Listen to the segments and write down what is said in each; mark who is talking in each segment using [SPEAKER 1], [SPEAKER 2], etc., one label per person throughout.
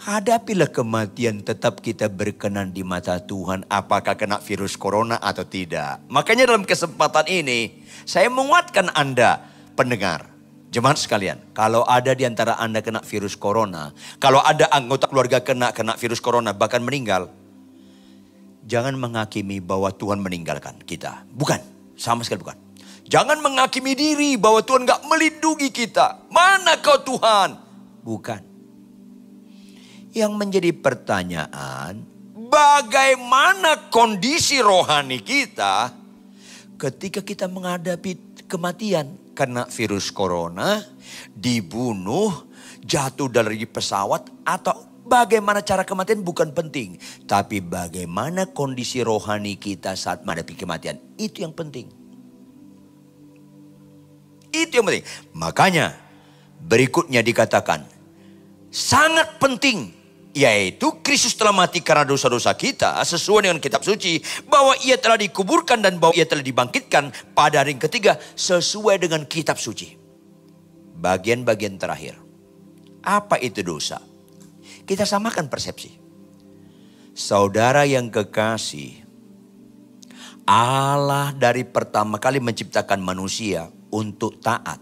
[SPEAKER 1] Hadapilah kematian, tetap kita berkenan di mata Tuhan. Apakah kena virus corona atau tidak. Makanya dalam kesempatan ini saya menguatkan Anda pendengar. Jemaat sekalian, kalau ada di antara Anda kena virus corona. Kalau ada anggota keluarga kena virus corona bahkan meninggal. Jangan menghakimi bahwa Tuhan meninggalkan kita. Bukan, sama sekali bukan. Jangan menghakimi diri bahwa Tuhan gak melindungi kita. Mana kau Tuhan? Bukan. Yang menjadi pertanyaan, bagaimana kondisi rohani kita ketika kita menghadapi kematian karena virus corona, dibunuh, jatuh dari pesawat, atau bagaimana cara kematian bukan penting. Tapi bagaimana kondisi rohani kita saat menghadapi kematian, itu yang penting. Itu yang penting. Makanya berikutnya dikatakan, sangat penting. Yaitu Kristus telah mati karena dosa-dosa kita sesuai dengan kitab suci. Bahwa ia telah dikuburkan dan bahwa ia telah dibangkitkan pada hari yang ketiga sesuai dengan kitab suci. Bagian-bagian terakhir. Apa itu dosa? Kita samakan persepsi. Saudara yang kekasih, Allah dari pertama kali menciptakan manusia untuk taat.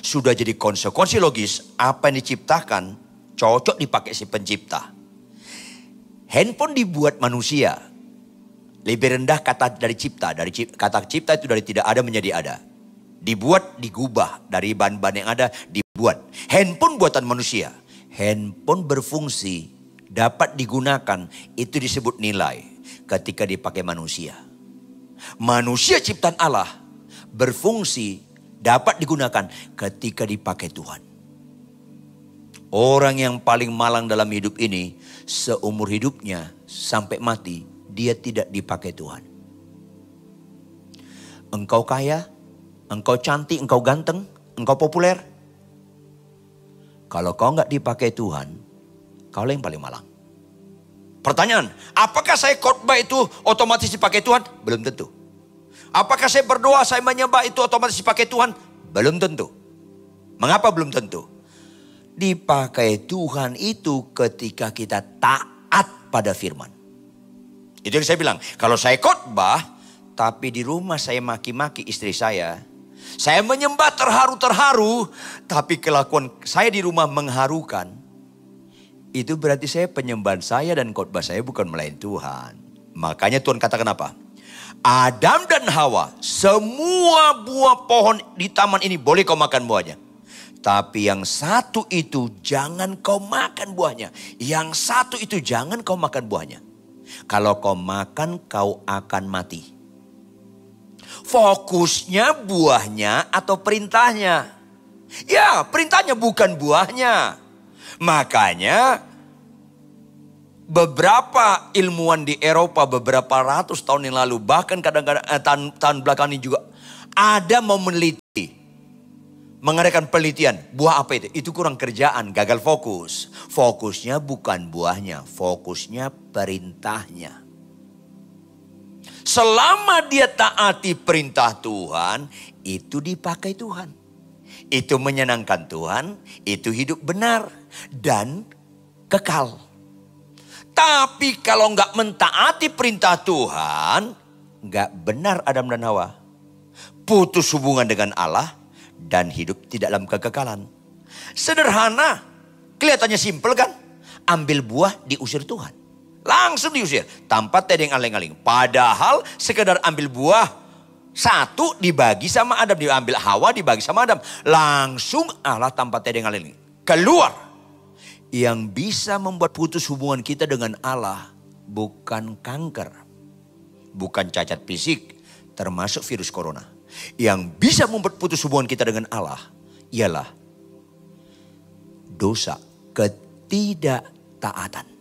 [SPEAKER 1] Sudah jadi konsekuensi logis apa yang diciptakan cocok dipakai si pencipta. Handphone dibuat manusia. Lebih rendah kata dari cipta. Kata cipta itu dari tidak ada menjadi ada. Dibuat, digubah. Dari bahan-bahan yang ada dibuat. Handphone buatan manusia. Handphone berfungsi. Dapat digunakan. Itu disebut nilai. Ketika dipakai manusia. Manusia ciptaan Allah. Berfungsi. Dapat digunakan ketika dipakai Tuhan. Orang yang paling malang dalam hidup ini, seumur hidupnya sampai mati, dia tidak dipakai Tuhan. Engkau kaya, engkau cantik, engkau ganteng, engkau populer. Kalau kau nggak dipakai Tuhan, kau yang paling malang. Pertanyaan, apakah saya khotbah itu otomatis dipakai Tuhan? Belum tentu. Apakah saya berdoa, saya menyembah itu otomatis dipakai Tuhan? Belum tentu. Mengapa belum tentu? Dipakai Tuhan itu ketika kita taat pada firman. Itu yang saya bilang. Kalau saya khotbah, tapi di rumah saya maki-maki istri saya. Saya menyembah terharu-terharu, tapi kelakuan saya di rumah mengharukan. Itu berarti saya penyembahan saya dan khotbah saya bukan melayani Tuhan. Makanya Tuhan katakan apa? Adam dan Hawa, semua buah pohon di taman ini boleh kau makan buahnya. Tapi yang satu itu jangan kau makan buahnya. Yang satu itu jangan kau makan buahnya. Kalau kau makan kau akan mati. Fokusnya buahnya atau perintahnya? Ya, perintahnya bukan buahnya. Makanya beberapa ilmuwan di Eropa beberapa ratus tahun yang lalu, bahkan kadang-kadang tahun belakang ini juga ada mau meneliti. Mengadakan penelitian, buah apa itu? Itu kurang kerjaan, gagal fokus. Fokusnya bukan buahnya, fokusnya perintahnya. Selama dia taati perintah Tuhan, itu dipakai Tuhan. Itu menyenangkan Tuhan, itu hidup benar dan kekal. Tapi kalau nggak mentaati perintah Tuhan, nggak benar Adam dan Hawa. Putus hubungan dengan Allah. Dan hidup tidak dalam kekekalan. Sederhana. Kelihatannya simpel kan? Ambil buah diusir Tuhan. Langsung diusir. Tanpa tedeng aling-aling. Padahal sekedar ambil buah. Satu dibagi sama Adam. Diambil Hawa dibagi sama Adam. Langsung Allah tanpa tedeng aling-aling. Keluar. Yang bisa membuat putus hubungan kita dengan Allah. Bukan kanker. Bukan cacat fisik. Termasuk virus corona. Yang bisa membuat putus hubungan kita dengan Allah ialah dosa ketidaktaatan.